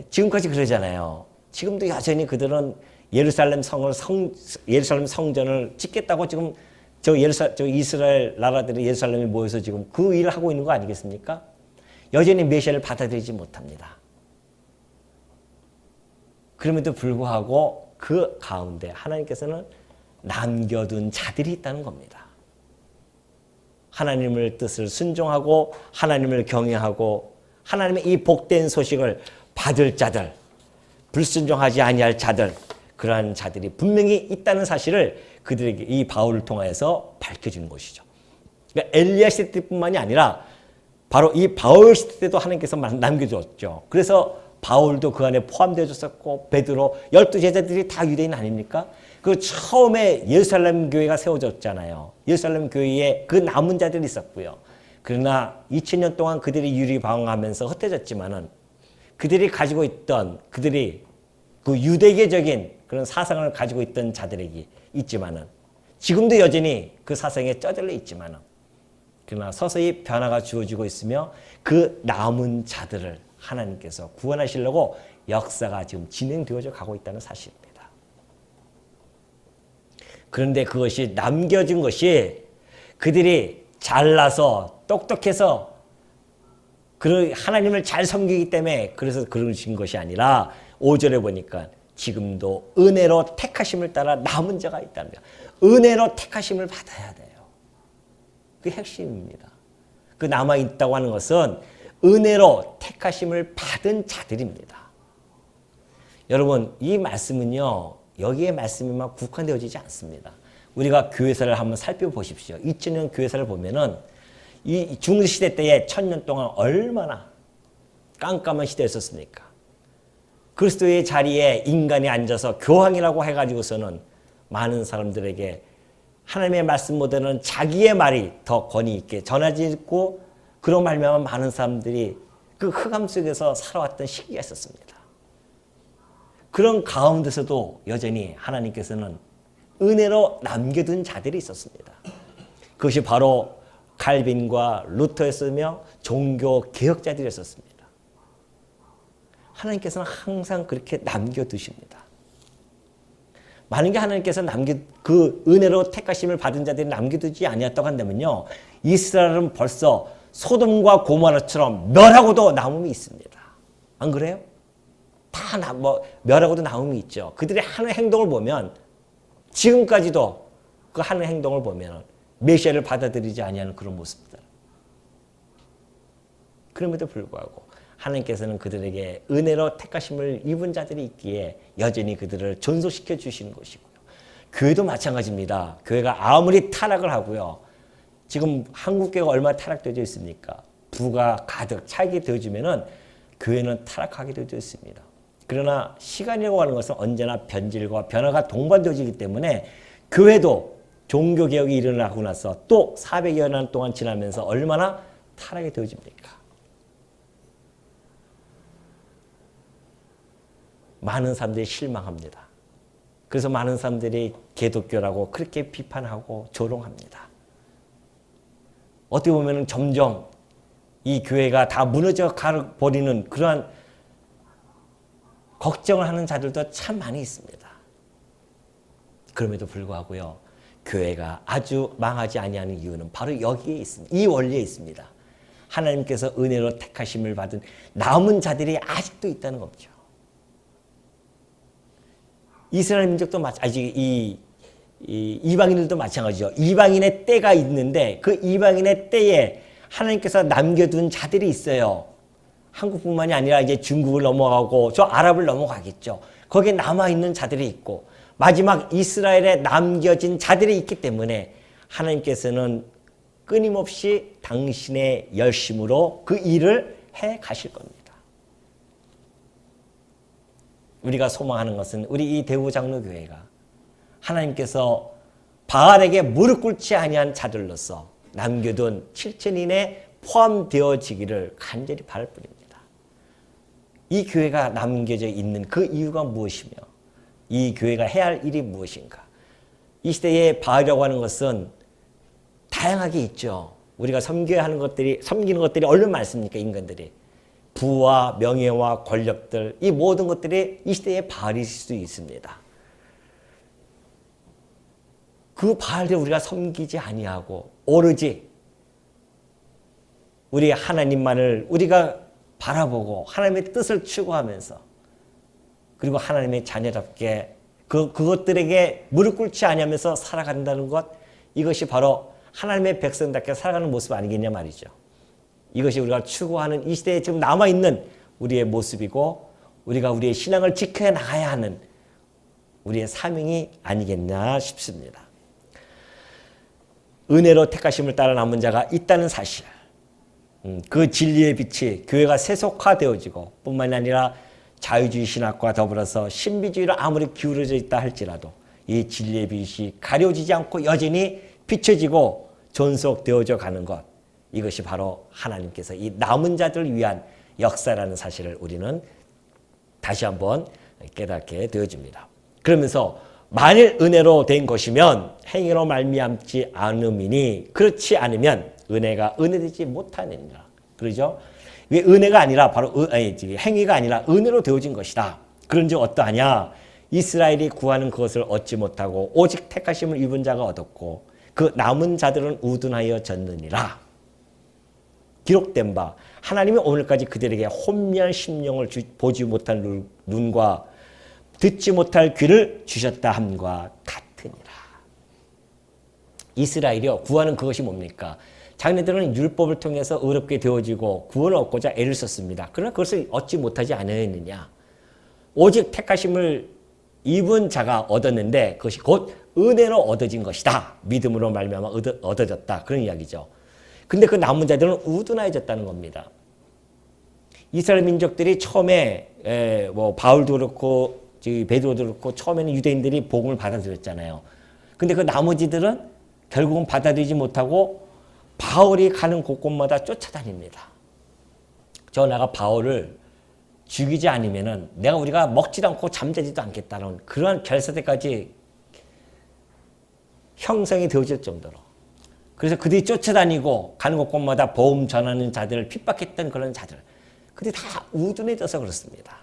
지금까지 그러잖아요. 지금도 여전히 그들은 예루살렘 성전을 짓겠다고 지금 저 이스라엘 나라들이 예루살렘에 모여서 지금 그 일을 하고 있는 거 아니겠습니까? 여전히 메시아를 받아들이지 못합니다. 그럼에도 불구하고 그 가운데 하나님께서는 남겨둔 자들이 있다는 겁니다. 하나님의 뜻을 순종하고 하나님을 경외하고 하나님의 이 복된 소식을 받을 자들, 불순종하지 아니할 자들, 그러한 자들이 분명히 있다는 사실을 그들에게 이 바울을 통하여서 밝혀주는 것이죠. 그러니까 엘리야 시대 때뿐만이 아니라 바로 이 바울 시대 때도 하나님께서 남겨줬죠. 그래서 바울도 그 안에 포함되어졌었고 베드로 12제자들이 다 유대인 아닙니까? 그 처음에 예루살렘 교회가 세워졌잖아요. 예루살렘 교회에 그 남은 자들이 있었고요. 그러나 2000년 동안 그들이 유리방황하면서 흩어졌지만은 그들이 가지고 있던 그들이 그 유대계적인 그런 사상을 가지고 있던 자들에게 있지만은 지금도 여전히 그 사상에 쩌들려 있지만은 그러나 서서히 변화가 주어지고 있으며 그 남은 자들을 하나님께서 구원하시려고 역사가 지금 진행되어져 가고 있다는 사실입니다. 그런데 그것이 남겨진 것이 그들이 잘나서 똑똑해서 하나님을 잘 섬기기 때문에 그래서 그러신 것이 아니라 5절에 보니까 지금도 은혜로 택하심을 따라 남은 자가 있답니다. 은혜로 택하심을 받아야 돼요. 그게 핵심입니다. 그 남아있다고 하는 것은 은혜로 택하심을 받은 자들입니다. 여러분 이 말씀은요. 여기에 말씀이만 국한되어지지 않습니다. 우리가 교회사를 한번 살펴보십시오. 2000년 교회사를 보면은 이 중시대 때에 1000년 동안 얼마나 깜깜한 시대였었습니까? 그리스도의 자리에 인간이 앉아서 교황이라고 해가지고서는 많은 사람들에게 하나님의 말씀보다는 자기의 말이 더 권위 있게 전해지고 그런 말미암아 많은 사람들이 그 흑암 속에서 살아왔던 시기가 있었습니다. 그런 가운데서도 여전히 하나님께서는 은혜로 남겨둔 자들이 있었습니다. 그것이 바로 칼빈과 루터였으며 종교 개혁자들이었습니다. 하나님께서는 항상 그렇게 남겨두십니다. 만약에 하나님께서 그 은혜로 택하심을 받은 자들이 남겨두지 아니었다고 한다면요, 이스라엘은 벌써 소돔과 고모라처럼 멸하고도 남음이 있습니다. 안 그래요? 다 멸하고도 남음이 있죠. 그들의 하는 행동을 보면 지금까지도 그 하는 행동을 보면 메시아를 받아들이지 아니하는 그런 모습들. 그럼에도 불구하고 하나님께서는 그들에게 은혜로 택하심을 입은 자들이 있기에 여전히 그들을 존속시켜 주시는 것이고요. 교회도 마찬가지입니다. 교회가 아무리 타락을 하고요. 지금 한국교회가 얼마나 타락되어 있습니까? 부가 가득 차게 되어지면은 교회는 타락하게 되어 있습니다. 그러나 시간이라고 하는 것은 언제나 변질과 변화가 동반되어지기 때문에 교회도 종교개혁이 일어나고 나서 또 400여 년 동안 지나면서 얼마나 타락이 되어집니까? 많은 사람들이 실망합니다. 그래서 많은 사람들이 기독교라고 그렇게 비판하고 조롱합니다. 어떻게 보면 점점 이 교회가 다 무너져 가버리는 그러한 걱정을 하는 자들도 참 많이 있습니다. 그럼에도 불구하고요. 교회가 아주 망하지 아니하는 이유는 바로 여기에 있습니다. 이 원리에 있습니다. 하나님께서 은혜로 택하심을 받은 남은 자들이 아직도 있다는 거죠. 이스라엘 민족도 이방인들도 마찬가지죠. 이방인의 때가 있는데 그 이방인의 때에 하나님께서 남겨둔 자들이 있어요. 한국뿐만이 아니라 이제 중국을 넘어가고 저 아랍을 넘어가겠죠. 거기에 남아있는 자들이 있고 마지막 이스라엘에 남겨진 자들이 있기 때문에 하나님께서는 끊임없이 당신의 열심으로 그 일을 해 가실 겁니다. 우리가 소망하는 것은 우리 이 대우장로교회가 하나님께서 바알에게 무릎 꿇지 아니한 자들로서 남겨둔 7천인에 포함되어지기를 간절히 바랄 뿐입니다. 이 교회가 남겨져 있는 그 이유가 무엇이며 이 교회가 해야 할 일이 무엇인가. 이 시대에 바알이라고 하는 것은 다양하게 있죠. 우리가 섬기는 것들이 얼마나 많습니까? 인간들이. 부와 명예와 권력들, 이 모든 것들이 이 시대의 바알일 수 있습니다. 그 바알을 우리가 섬기지 아니하고 오로지 우리 하나님만을 우리가 바라보고 하나님의 뜻을 추구하면서 그리고 하나님의 자녀답게 그것들에게 무릎 꿇지 아니하면서 살아간다는 것, 이것이 바로 하나님의 백성답게 살아가는 모습 아니겠냐 말이죠. 이것이 우리가 추구하는 이 시대에 지금 남아있는 우리의 모습이고 우리가 우리의 신앙을 지켜야 나가야 하는 우리의 사명이 아니겠나 싶습니다. 은혜로 택하심을 따라 남은 자가 있다는 사실, 그 진리의 빛이 교회가 세속화되어지고 뿐만 아니라 자유주의 신학과 더불어서 신비주의로 아무리 기울어져 있다 할지라도 이 진리의 빛이 가려지지 않고 여전히 비춰지고 존속되어져 가는 것, 이것이 바로 하나님께서 이 남은 자들을 위한 역사라는 사실을 우리는 다시 한번 깨닫게 되어집니다. 그러면서 만일 은혜로 된 것이면 행위로 말미암지 않음이니 그렇지 않으면 은혜가 은혜되지 못하느니라. 그러죠? 왜 은혜가 아니라 바로 행위가 아니라 은혜로 되어진 것이다. 그런즉 어떠하냐? 이스라엘이 구하는 그것을 얻지 못하고 오직 택하심을 입은 자가 얻었고 그 남은 자들은 우둔하여 졌느니라. 기록된 바 하나님이 오늘까지 그들에게 혼미한 심령을 보지 못할 눈과 듣지 못할 귀를 주셨다 함과 같으니라. 이스라엘이요, 구하는 그것이 뭡니까? 자기네들은 율법을 통해서 의롭게 되어지고 구원을 얻고자 애를 썼습니다. 그러나 그것을 얻지 못하지 않았느냐? 오직 택하심을 입은 자가 얻었는데 그것이 곧 은혜로 얻어진 것이다. 믿음으로 말미암아 얻어졌다. 그런 이야기죠. 근데 그 남은 자들은 우둔하여졌다는 겁니다. 이스라엘 민족들이 처음에 바울도 그렇고 베드로도 그렇고 처음에는 유대인들이 복음을 받아들였잖아요. 근데 그 나머지들은 결국은 받아들이지 못하고 바울이 가는 곳곳마다 쫓아다닙니다. 나가 바울을 죽이지 않으면은 우리가 먹지도 않고 잠자지도 않겠다는 그러한 결사대까지 형성이 되어질 정도로. 그래서 그들이 쫓아다니고 가는 곳곳마다 복음 전하는 자들을 핍박했던 그런 자들. 그들이 다 우둔해져서 그렇습니다.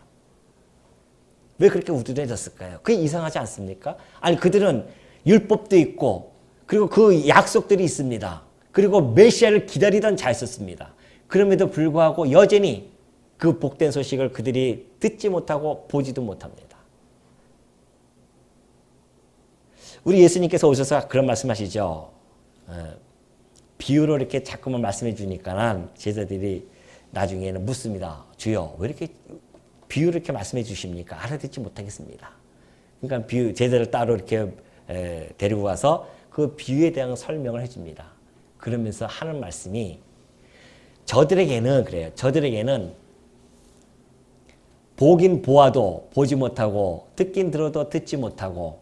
왜 그렇게 우둔해졌을까요? 그게 이상하지 않습니까? 아니, 그들은 율법도 있고 그리고 그 약속들이 있습니다. 그리고 메시아를 기다리던 자였었습니다. 그럼에도 불구하고 여전히 그 복된 소식을 그들이 듣지 못하고 보지도 못합니다. 우리 예수님께서 오셔서 그런 말씀하시죠. 비유로 이렇게 자꾸만 말씀해 주니까 제자들이 나중에는 묻습니다. 주여, 왜 이렇게 비유를 이렇게 말씀해 주십니까? 알아듣지 못하겠습니다. 그러니까 제자를 따로 이렇게 데리고 가서 그 비유에 대한 설명을 해줍니다. 그러면서 하는 말씀이 저들에게는 그래요. 저들에게는 보긴 보아도 보지 못하고 듣긴 들어도 듣지 못하고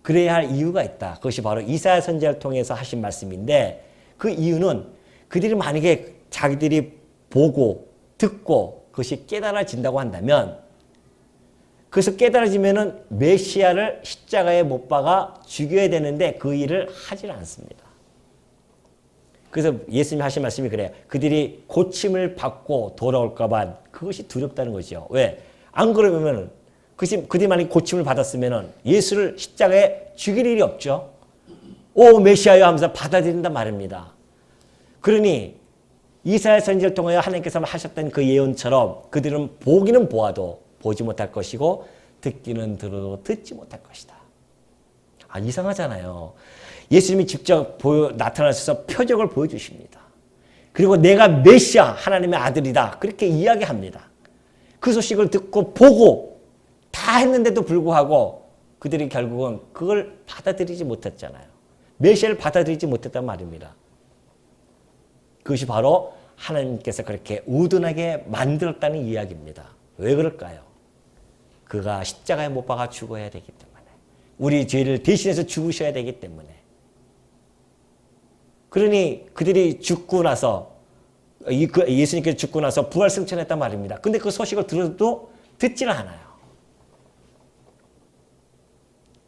그래야 할 이유가 있다. 그것이 바로 이사야 선지자를 통해서 하신 말씀인데 그 이유는 그들이 만약에 자기들이 보고 듣고 그것이 깨달아진다고 한다면 그래서 깨달아지면은 메시아를 십자가에 못 박아 죽여야 되는데 그 일을 하질 않습니다. 그래서 예수님이 하신 말씀이 그래요. 그들이 고침을 받고 돌아올까 봐 그것이 두렵다는 거죠. 왜? 안 그러면 그들이 만약에 고침을 받았으면 예수를 십자가에 죽일 일이 없죠. 오 메시아여 하면서 받아들인단 말입니다. 그러니 이사야 선지자를 통하여 하나님께서 하셨던 그 예언처럼 그들은 보기는 보아도 보지 못할 것이고 듣기는 들어도 듣지 못할 것이다. 이상하잖아요. 예수님이 직접 나타나셔서 표적을 보여주십니다. 그리고 내가 메시아 하나님의 아들이다 그렇게 이야기합니다. 그 소식을 듣고 보고 다 했는데도 불구하고 그들이 결국은 그걸 받아들이지 못했잖아요. 메시아를 받아들이지 못했단 말입니다. 그것이 바로 하나님께서 그렇게 우둔하게 만들었다는 이야기입니다. 왜 그럴까요? 그가 십자가에 못 박아 죽어야 되기 때문에, 우리 죄를 대신해서 죽으셔야 되기 때문에. 그러니 그들이 죽고 나서, 예수님께서 죽고 나서 부활 승천했단 말입니다. 근데 그 소식을 들어도 듣지는 않아요.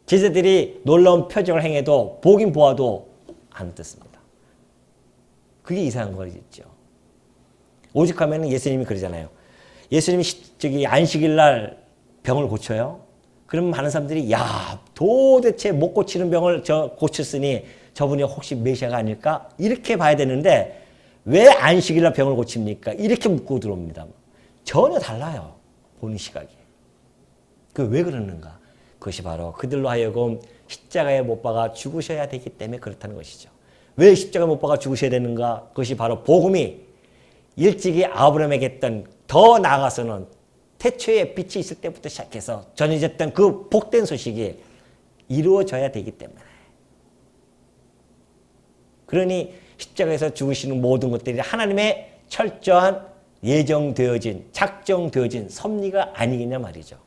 제자들이 놀라운 표적을 행해도 보긴 보아도 안 듣습니다. 그게 이상한 거겠죠. 오죽하면 예수님이 그러잖아요. 예수님이 안식일 날 병을 고쳐요. 그러면 많은 사람들이 야, 도대체 못 고치는 병을 고쳤으니 저분이 혹시 메시아가 아닐까? 이렇게 봐야 되는데 왜 안식일 날 병을 고칩니까? 이렇게 묻고 들어옵니다. 전혀 달라요. 보는 시각이. 왜 그러는가? 그것이 바로 그들로 하여금 십자가에 못 박아 죽으셔야 되기 때문에 그렇다는 것이죠. 왜 십자가에 못 박아 죽으셔야 되는가? 그것이 바로 복음이 일찍이 아브라함에게 했던, 더 나아가서는 태초에 빛이 있을 때부터 시작해서 전해졌던 그 복된 소식이 이루어져야 되기 때문에. 그러니 십자가에서 죽으시는 모든 것들이 하나님의 철저한 예정되어진, 작정되어진 섭리가 아니겠냐 말이죠.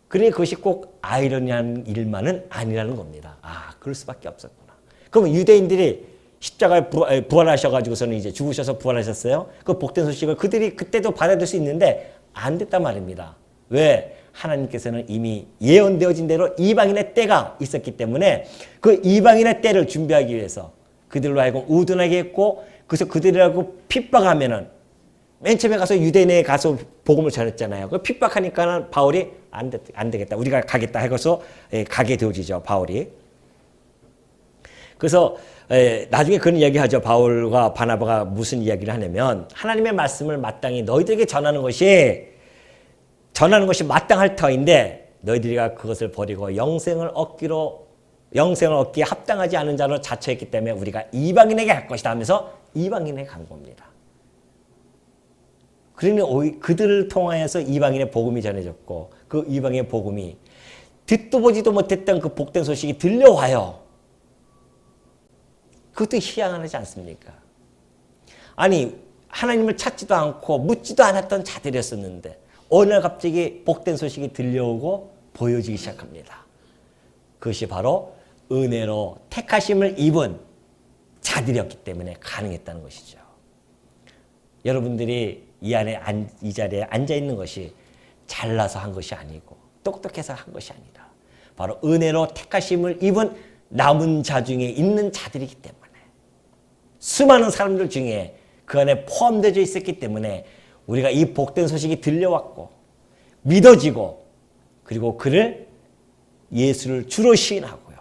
그러니 그것이 꼭 아이러니한 일만은 아니라는 겁니다. 그럴 수밖에 없었구나. 그러면 유대인들이 십자가에 부활하셔가지고서는 이제 죽으셔서 부활하셨어요. 그 복된 소식을 그들이 그때도 받아들일 수 있는데 안 됐단 말입니다. 왜? 하나님께서는 이미 예언되어진 대로 이방인의 때가 있었기 때문에 그 이방인의 때를 준비하기 위해서 그들로 하여금 우둔하게 했고, 그래서 그들이라고 핍박하면은 맨 처음에 가서 유대인에 가서 복음을 전했잖아요. 그 핍박하니까는 바울이 안 되겠다. 우리가 가겠다 해서 가게 되어지죠, 바울이. 그래서 나중에 그런 이야기하죠. 바울과 바나바가 무슨 이야기를 하냐면, 하나님의 말씀을 마땅히 너희들에게 전하는 것이 마땅할 터인데 너희들이가 그것을 버리고 영생을 얻기에 합당하지 않은 자로 자처했기 때문에 우리가 이방인에게 갈 것이다 하면서 이방인에게 간 겁니다. 그러니 그들을 통하여서 이방인의 복음이 전해졌고, 그 이방인의 복음이 듣도 보지도 못했던 그 복된 소식이 들려와요. 그것도 희한하지 않습니까? 아니, 하나님을 찾지도 않고 묻지도 않았던 자들이었었는데 어느 날 갑자기 복된 소식이 들려오고 보여지기 시작합니다. 그것이 바로 은혜로 택하심을 입은 자들이었기 때문에 가능했다는 것이죠. 여러분들이 이 자리에 앉아 있는 것이 잘나서 한 것이 아니고 똑똑해서 한 것이 아니라 바로 은혜로 택하심을 입은 남은 자 중에 있는 자들이기 때문에, 수많은 사람들 중에 그 안에 포함되어 있었기 때문에 우리가 이 복된 소식이 들려왔고 믿어지고, 그리고 예수를 주로 시인하고요.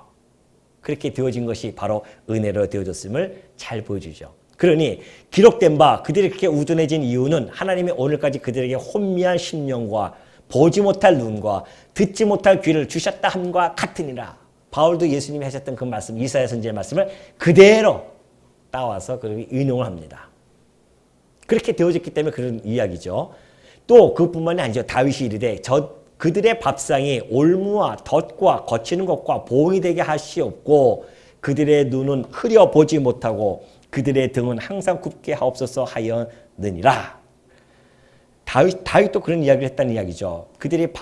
그렇게 되어진 것이 바로 은혜로 되어졌음을 잘 보여주죠. 그러니 기록된 바 그들이 그렇게 우둔해진 이유는 하나님이 오늘까지 그들에게 혼미한 심령과 보지 못할 눈과 듣지 못할 귀를 주셨다 함과 같으니라. 바울도 예수님이 하셨던 그 말씀, 이사야 선지자의 말씀을 그대로 따와서 그렇게 인용을 합니다. 그렇게 되어졌기 때문에 그런 이야기죠. 또 그뿐만이 아니죠. 다윗이 이르되 그들의 밥상이 올무와 덫과 거치는 것과 보응이 되게 하시옵고 그들의 눈은 흐려 보지 못하고 그들의 등은 항상 굽게 하옵소서 하였느니라. 다윗도 그런 이야기를 했다는 이야기죠. 그들의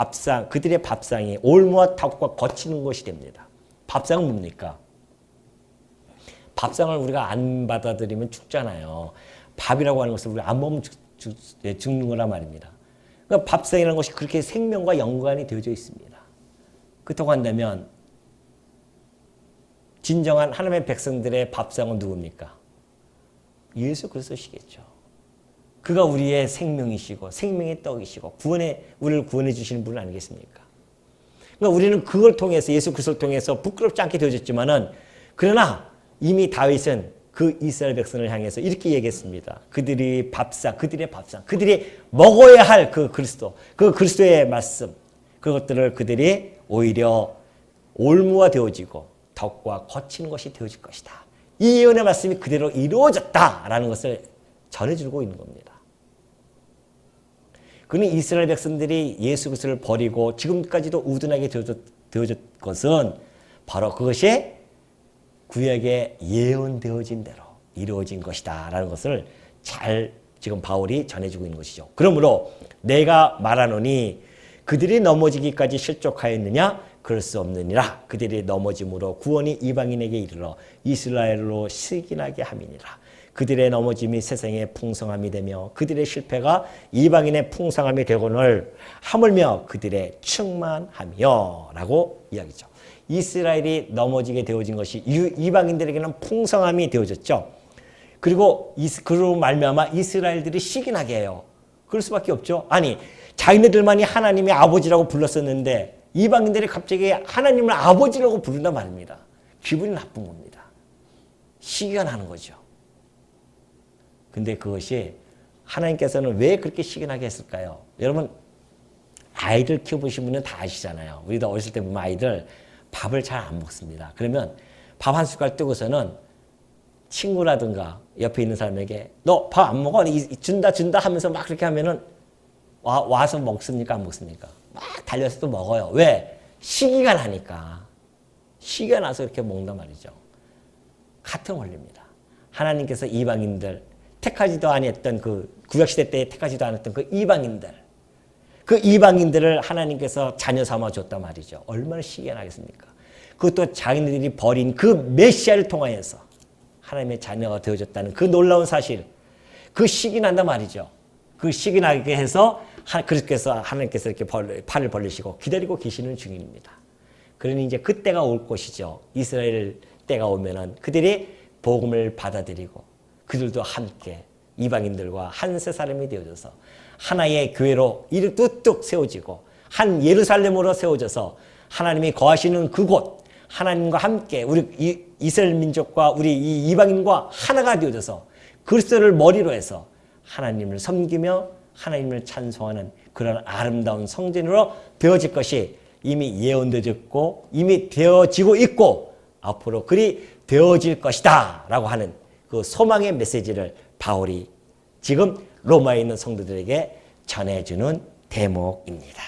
밥상이 올무와 덫과 거치는 것이 됩니다. 밥상은 뭡니까? 밥상을 우리가 안 받아들이면 죽잖아요. 밥이라고 하는 것을 우리가 안 먹으면 죽는 거란 말입니다. 그러니까 밥상이라는 것이 그렇게 생명과 연관이 되어져 있습니다. 그렇다고 한다면 진정한 하나님의 백성들의 밥상은 누굽니까? 예수 그리스도시겠죠. 그가 우리의 생명이시고 생명의 떡이시고 우리를 구원해 주시는 분 아니겠습니까? 그러니까 우리는 그걸 통해서, 예수 그리스도를 통해서 부끄럽지 않게 되어졌지만은, 그러나 이미 다윗은 그 이스라엘 백성을 향해서 이렇게 얘기했습니다. 그들의 밥상, 그들이 먹어야 할 그 그리스도의 말씀, 그것들을 그들이 오히려 올무가 되어지고 덕과 거치는 것이 되어질 것이다. 이 예언의 말씀이 그대로 이루어졌다라는 것을 전해주고 있는 겁니다. 그러니 이스라엘 백성들이 예수 그리스도를 버리고 지금까지도 우둔하게 되어졌 것은 바로 그것이 구약에 예언되어진 대로 이루어진 것이다 라는 것을 잘 지금 바울이 전해주고 있는 것이죠. 그러므로 내가 말하노니 그들이 넘어지기까지 실족하였느냐? 그럴 수 없느니라. 그들이 넘어짐으로 구원이 이방인에게 이르러 이스라엘로 시기나게 함이니라. 그들의 넘어짐이 세상의 풍성함이 되며 그들의 실패가 이방인의 풍성함이 되거늘 하물며 그들의 충만함이여 라고 이야기죠. 이스라엘이 넘어지게 되어진 것이 이방인들에게는 풍성함이 되어졌죠. 그리고 그로 말미암아 이스라엘들이 시기나게 해요. 그럴 수밖에 없죠. 아니 자기네들만이 하나님의 아버지라고 불렀었는데 이방인들이 갑자기 하나님을 아버지라고 부른단 말입니다. 기분이 나쁜 겁니다. 시기가 나는 거죠. 근데 그것이 하나님께서는 왜 그렇게 시기나게 했을까요? 여러분 아이들 키워보신 분은 다 아시잖아요. 우리도 어렸을 때 보면 아이들 밥을 잘 안 먹습니다. 그러면 밥 한 숟갈 뜨고서는 친구라든가 옆에 있는 사람에게 너 밥 안 먹어? 준다 하면서 막 그렇게 하면은 와서 먹습니까? 안 먹습니까? 막 달려서 또 먹어요. 왜? 시기가 나니까. 시기가 나서 이렇게 먹는단 말이죠. 같은 원리입니다. 하나님께서 이방인들 택하지도 아니했던 그 구약시대 때 택하지도 않았던 그 이방인들을 하나님께서 자녀 삼아 줬단 말이죠. 얼마나 시기가 나겠습니까? 그것도 자기네들이 버린 그 메시아를 통하여서 하나님의 자녀가 되어졌다는 그 놀라운 사실, 그 시기 난단 말이죠. 그 시기 나게 해서 그렇게해서 하나님께서 이렇게 팔을 벌리시고 기다리고 계시는 중입니다. 그러니 이제 그때가 올 것이죠. 이스라엘 때가 오면은 그들이 복음을 받아들이고 그들도 함께 이방인들과 한 세 사람이 되어져서 하나의 교회로 이를 뚝뚝 세워지고 한 예루살렘으로 세워져서 하나님이 거하시는 그곳 하나님과 함께 우리 이스라엘 민족과 우리 이 이방인과 하나가 되어져서 그리스도를 머리로 해서 하나님을 섬기며 하나님을 찬송하는 그런 아름다운 성전으로 되어질 것이 이미 예언되었고 이미 되어지고 있고 앞으로 그리 되어질 것이다 라고 하는 그 소망의 메시지를 바울이 지금 로마에 있는 성도들에게 전해주는 대목입니다.